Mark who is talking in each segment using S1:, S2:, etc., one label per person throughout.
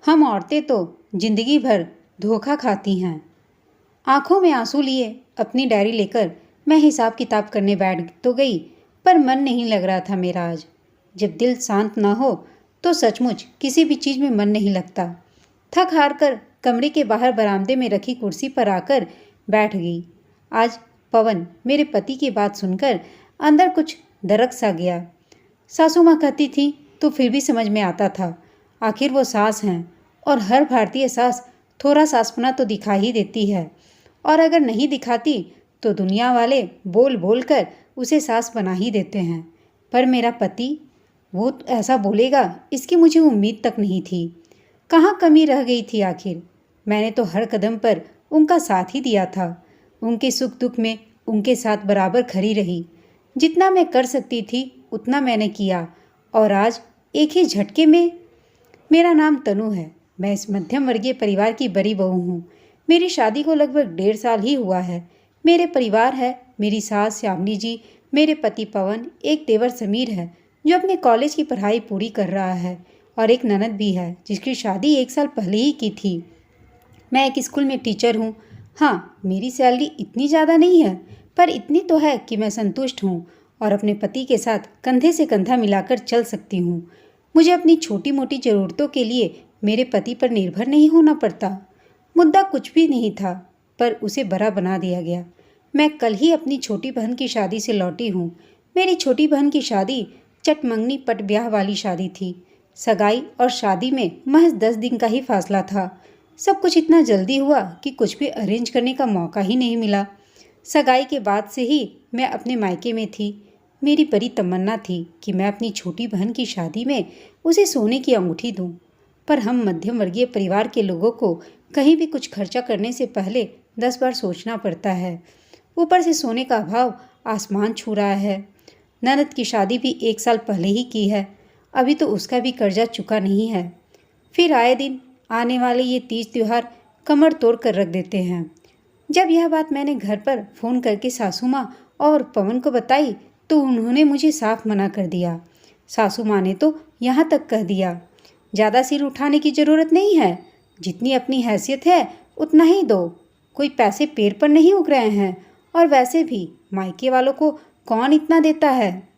S1: हम औरतें तो जिंदगी भर धोखा खाती हैं। आंखों में आंसू लिए अपनी डायरी लेकर मैं हिसाब किताब करने बैठ तो गई, पर मन नहीं लग रहा था मेरा आज। जब दिल शांत ना हो तो सचमुच किसी भी चीज़ में मन नहीं लगता। थक हार कर कमरे के बाहर बरामदे में रखी कुर्सी पर आकर बैठ गई। आज पवन मेरे पति की बात सुनकर अंदर कुछ दरक सा गया। सासू माँ कहती थी तो फिर भी समझ में आता था, आखिर वो सास हैं और हर भारतीय सास थोड़ा सासपना तो दिखा ही देती है, और अगर नहीं दिखाती तो दुनिया वाले बोल बोल कर उसे सास बना ही देते हैं। पर मेरा पति, वो ऐसा बोलेगा इसकी मुझे उम्मीद तक नहीं थी। कहाँ कमी रह गई थी आखिर। मैंने तो हर कदम पर उनका साथ ही दिया था। उनके सुख दुख में उनके साथ बराबर खड़ी रही। जितना मैं कर सकती थी उतना मैंने किया, और आज एक ही झटके में मेरा नाम तनु है। मैं इस मध्यम वर्गीय परिवार की बड़ी बहू हूँ। मेरी शादी को लगभग 1.5 साल ही हुआ है। मेरे परिवार है, मेरी सास श्यामली जी, मेरे पति पवन, एक देवर समीर है जो अपने कॉलेज की पढ़ाई पूरी कर रहा है, और एक ननद भी है जिसकी शादी 1 साल पहले ही की थी। मैं एक स्कूल में टीचर हूँ। हाँ, मेरी सैलरी इतनी ज़्यादा नहीं है, पर इतनी तो है कि मैं संतुष्ट हूँ और अपने पति के साथ कंधे से कंधा मिलाकर चल सकती हूँ। मुझे अपनी छोटी मोटी ज़रूरतों के लिए मेरे पति पर निर्भर नहीं होना पड़ता। मुद्दा कुछ भी नहीं था, पर उसे बड़ा बना दिया गया। मैं कल ही अपनी छोटी बहन की शादी से लौटी हूँ। मेरी छोटी बहन की शादी चटमंगनी पट ब्याह वाली शादी थी। सगाई और शादी में महज 10 दिन का ही फासला था। सब कुछ इतना जल्दी हुआ कि कुछ भी अरेंज करने का मौका ही नहीं मिला। सगाई के बाद से ही मैं अपने मायके में थी। मेरी बड़ी तमन्ना थी कि मैं अपनी छोटी बहन की शादी में उसे सोने की अंगूठी दूं, पर हम मध्यम वर्गीय परिवार के लोगों को कहीं भी कुछ खर्चा करने से पहले 10 बार सोचना पड़ता है। ऊपर से सोने का भाव आसमान छू रहा है। ननद की शादी भी 1 साल पहले ही की है, अभी तो उसका भी कर्जा चुका नहीं है। फिर आए दिन आने वाले ये तीज त्योहार कमर तोड़ कर रख देते हैं। जब यह बात मैंने घर पर फ़ोन करके सासू माँ और पवन को बताई तो उन्होंने मुझे साफ मना कर दिया। सासू माँ ने तो यहाँ तक कह दिया, ज़्यादा सिर उठाने की ज़रूरत नहीं है, जितनी अपनी हैसियत है उतना ही दो, कोई पैसे पेड़ पर नहीं उग रहे हैं, और वैसे भी मायके वालों को कौन इतना देता है।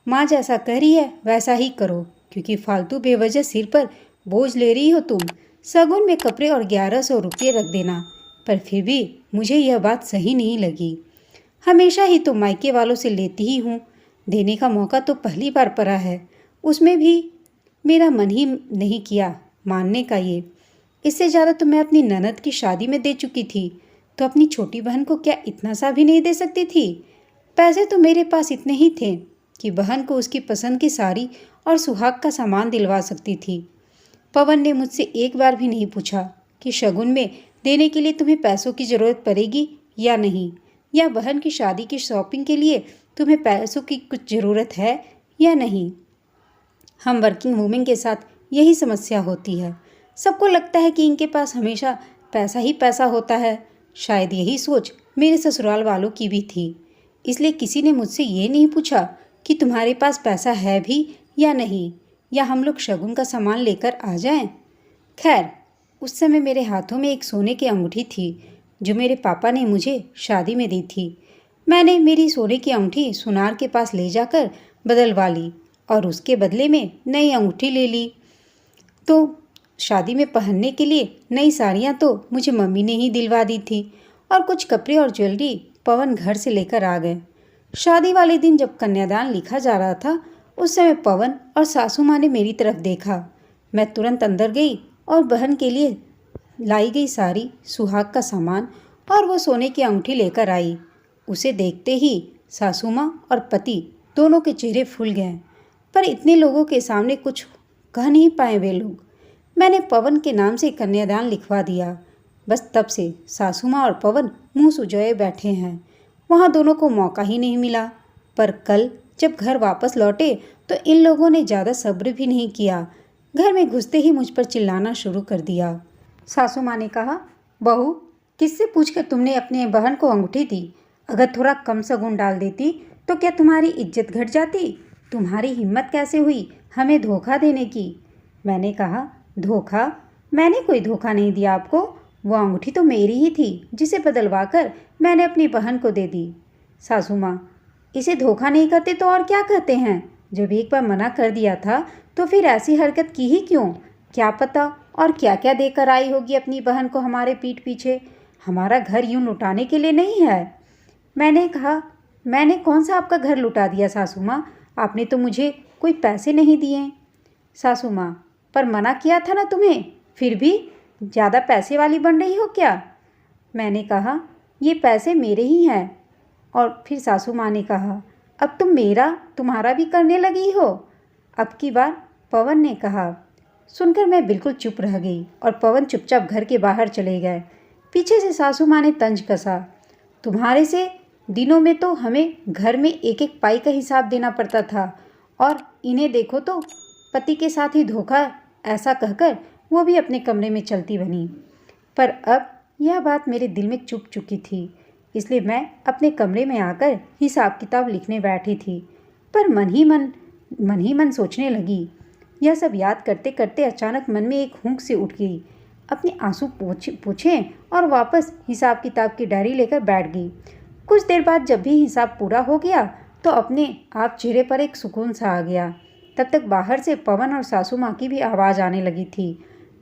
S1: माँ जैसा कह रही है वैसा ही करो, क्योंकि फालतू बेवजह सिर पर बोझ ले रही हो तुम। सगुन में कपड़े और 1100 रुपये रख देना। पर फिर भी मुझे यह बात सही नहीं लगी। हमेशा ही तो मायके वालों से लेती ही हूँ, देने का मौका तो पहली बार पड़ा है, उसमें भी मेरा मन ही नहीं किया मानने का। ये इससे ज़्यादा तो मैं अपनी ननद की शादी में दे चुकी थी, तो अपनी छोटी बहन को क्या इतना सा भी नहीं दे सकती थी। पैसे तो मेरे पास इतने ही थे कि बहन को उसकी पसंद की साड़ी और सुहाग का सामान दिलवा सकती थी। पवन ने मुझसे एक बार भी नहीं पूछा कि शगुन में देने के लिए तुम्हें पैसों की ज़रूरत पड़ेगी या नहीं, या बहन की शादी की शॉपिंग के लिए तुम्हें पैसों की कुछ ज़रूरत है या नहीं। हम वर्किंग वूमेन के साथ यही समस्या होती है। सबको लगता है कि इनके पास हमेशा पैसा ही पैसा होता है। शायद यही सोच मेरे ससुराल वालों की भी थी। इसलिए किसी ने मुझसे ये नहीं पूछा कि तुम्हारे पास पैसा है भी या नहीं, या हम लोग शगुन का सामान लेकर आ जाएं। खैर, उस समय मेरे हाथों में एक सोने की अंगूठी थी जो मेरे पापा ने मुझे शादी में दी थी। मैंने मेरी सोने की अंगूठी सुनार के पास ले जाकर बदलवा ली और उसके बदले में नई अंगूठी ले ली। तो शादी में पहनने के लिए नई साड़ियाँ तो मुझे मम्मी ने ही दिलवा दी थी, और कुछ कपड़े और ज्वेलरी पवन घर से लेकर आ गए। शादी वाले दिन जब कन्यादान लिखा जा रहा था, उस समय पवन और सासू माँ ने मेरी तरफ देखा। मैं तुरंत अंदर गई और बहन के लिए लाई गई साड़ी, सुहाग का सामान और वो सोने की अंगूठी लेकर आई। उसे देखते ही सासू माँ और पति दोनों के चेहरे फूल गए, पर इतने लोगों के सामने कुछ कह नहीं पाए वे लोग। मैंने पवन के नाम से कन्यादान लिखवा दिया। बस तब से सासू माँ और पवन मुंह सुजोए बैठे हैं। वहाँ दोनों को मौका ही नहीं मिला। पर कल जब घर वापस लौटे तो इन लोगों ने ज़्यादा सब्र भी नहीं किया। घर में घुसते ही मुझ पर चिल्लाना शुरू कर दिया। सासू माँ ने कहा, बहू, किससे पूछकर तुमने अपने बहन को अंगूठी दी? अगर थोड़ा कम सगुन डाल देती तो क्या तुम्हारी इज्जत घट जाती? तुम्हारी हिम्मत कैसे हुई हमें धोखा देने की? मैंने कहा, धोखा? मैंने कोई धोखा नहीं दिया आपको। वो अंगूठी तो मेरी ही थी जिसे बदलवा कर मैंने अपनी बहन को दे दी। सासू माँ, इसे धोखा नहीं कहते तो और क्या कहते हैं? जब एक बार मना कर दिया था तो फिर ऐसी हरकत की ही क्यों? क्या पता और क्या क्या देकर आई होगी अपनी बहन को हमारे पीठ पीछे। हमारा घर यूं लुटाने के लिए नहीं है। मैंने कहा, मैंने कौन सा आपका घर लुटा दिया सासू माँ? आपने तो मुझे कोई पैसे नहीं दिए। सासू माँ, पर मना किया था ना तुम्हें, फिर भी ज़्यादा पैसे वाली बन रही हो क्या? मैंने कहा, ये पैसे मेरे ही हैं। और फिर सासू माँ ने कहा, अब तुम मेरा तुम्हारा भी करने लगी हो। अब की बार पवन ने कहा। सुनकर मैं बिल्कुल चुप रह गई और पवन चुपचाप घर के बाहर चले गए। पीछे से सासू माँ ने तंज कसा, तुम्हारे से दिनों में तो हमें घर में एक एक पाई का हिसाब देना पड़ता था और इन्हें देखो तो पति के साथ ही धोखा, ऐसा कहकर वो भी अपने कमरे में चलती बनी। पर अब यह बात मेरे दिल में चुभ चुकी थी, इसलिए मैं अपने कमरे में आकर हिसाब किताब लिखने बैठी थी। पर मन ही मन सोचने लगी। यह सब याद करते करते अचानक मन में एक हुंक से उठ गई। अपने आंसू पूछे और वापस हिसाब किताब की डायरी लेकर बैठ गई। कुछ देर बाद जब भी हिसाब पूरा हो गया तो अपने आप चेहरे पर एक सुकून सा आ गया। तब तक बाहर से पवन और सासू माँ की भी आवाज़ आने लगी थी।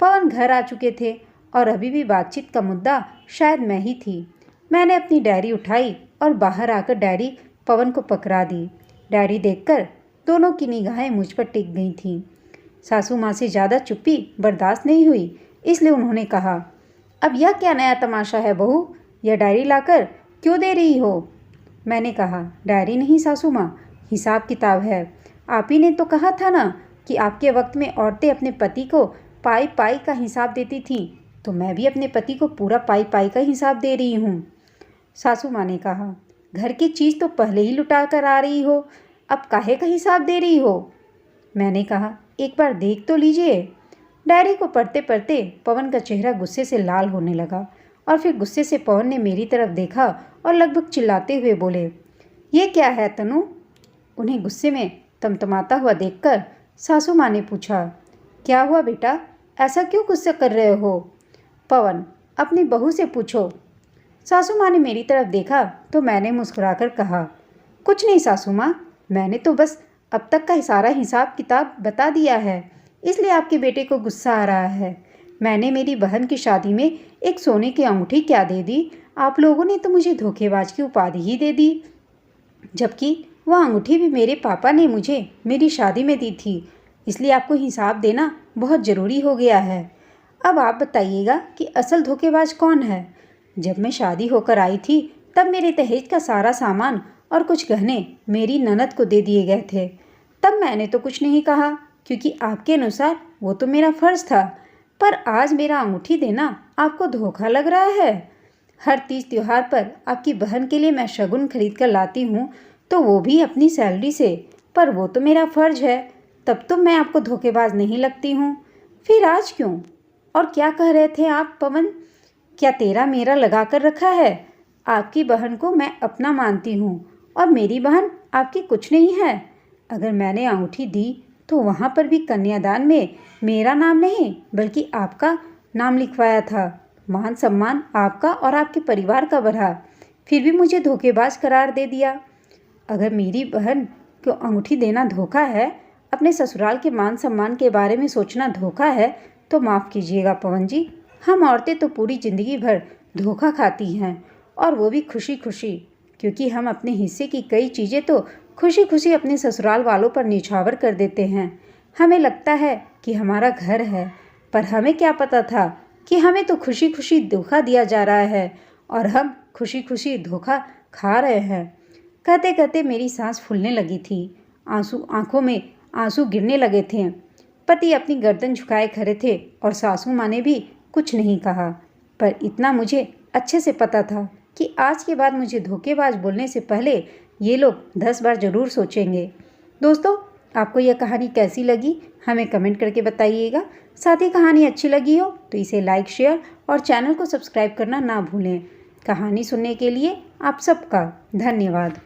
S1: पवन घर आ चुके थे और अभी भी बातचीत का मुद्दा शायद मैं ही थी। मैंने अपनी डायरी उठाई और बाहर आकर डायरी पवन को पकड़ा दी। डायरी देखकर दोनों की निगाहें मुझ पर टिक गई थीं। सासू माँ से ज़्यादा चुप्पी बर्दाश्त नहीं हुई, इसलिए उन्होंने कहा, अब यह क्या नया तमाशा है बहू? यह डायरी लाकर क्यों दे रही हो? मैंने कहा, डायरी नहीं सासू माँ, हिसाब किताब है। आप ही ने तो कहा था ना कि आपके वक्त में औरतें अपने पति को पाई पाई का हिसाब देती थीं, तो मैं भी अपने पति को पूरा पाई पाई का हिसाब दे रही हूँ। सासू माँ ने कहा, घर की चीज़ तो पहले ही लुटा कर आ रही हो, अब काहे का हिसाब दे रही हो? मैंने कहा, एक बार देख तो लीजिए। डायरी को पढ़ते पढ़ते पवन का चेहरा गुस्से से लाल होने लगा और फिर गुस्से से पवन ने मेरी तरफ देखा और लगभग चिल्लाते हुए बोले, ये क्या है तनु? उन्हें गुस्से में तमतमाता हुआ देखकर सासू माँ ने पूछा, क्या हुआ बेटा, ऐसा क्यों गुस्सा कर रहे हो? पवन, अपनी बहू से पूछो। सासू माँ ने मेरी तरफ देखा तो मैंने मुस्कुराकर कहा, कुछ नहीं सासू माँ, मैंने तो बस अब तक का सारा हिसाब किताब बता दिया है, इसलिए आपके बेटे को गुस्सा आ रहा है। मैंने मेरी बहन की शादी में एक सोने की अंगूठी क्या दे दी, आप लोगों ने तो मुझे धोखेबाज की उपाधि ही दे दी, जबकि वह अंगूठी भी मेरे पापा ने मुझे मेरी शादी में दी थी। इसलिए आपको हिसाब देना बहुत ज़रूरी हो गया है। अब आप बताइएगा कि असल धोखेबाज कौन है? जब मैं शादी होकर आई थी तब मेरे दहेज का सारा सामान और कुछ गहने मेरी ननद को दे दिए गए थे। तब मैंने तो कुछ नहीं कहा, क्योंकि आपके अनुसार वो तो मेरा फ़र्ज़ था। पर आज मेरा अंगूठी देना आपको धोखा लग रहा है। हर तीज त्योहार पर आपकी बहन के लिए मैं शगुन खरीद कर लाती हूँ, तो वो भी अपनी सैलरी से, पर वो तो मेरा फ़र्ज है। तब तो मैं आपको धोखेबाज नहीं लगती हूँ, फिर आज क्यों? और क्या कह रहे थे आप पवन? क्या तेरा मेरा लगा कर रखा है? आपकी बहन को मैं अपना मानती हूँ और मेरी बहन आपकी कुछ नहीं है। अगर मैंने अंगूठी दी तो वहाँ पर भी कन्यादान में मेरा नाम नहीं बल्कि आपका नाम लिखवाया था। मान सम्मान आपका और आपके परिवार का बढ़ा, फिर भी मुझे धोखेबाज करार दे दिया। अगर मेरी बहन को अंगूठी देना धोखा है, अपने ससुराल के मान सम्मान के बारे में सोचना धोखा है, तो माफ़ कीजिएगा पवन जी, हम औरतें तो पूरी ज़िंदगी भर धोखा खाती हैं, और वो भी खुशी खुशी, क्योंकि हम अपने हिस्से की कई चीज़ें तो खुशी खुशी अपने ससुराल वालों पर न्यौछावर कर देते हैं। हमें लगता है कि हमारा घर है, पर हमें क्या पता था कि हमें तो खुशी खुशी धोखा दिया जा रहा है और हम खुशी खुशी धोखा खा रहे हैं। कहते कहते मेरी सांस फूलने लगी थी, आंखों में आंसू गिरने लगे थे। पति अपनी गर्दन झुकाए खड़े थे और सासू माँ ने भी कुछ नहीं कहा, पर इतना मुझे अच्छे से पता था कि आज के बाद मुझे धोखेबाज बोलने से पहले ये लोग 10 बार ज़रूर सोचेंगे। दोस्तों, आपको यह कहानी कैसी लगी हमें कमेंट करके बताइएगा। साथ ही कहानी अच्छी लगी हो तो इसे लाइक, शेयर और चैनल को सब्सक्राइब करना ना भूलें। कहानी सुनने के लिए आप सबका धन्यवाद।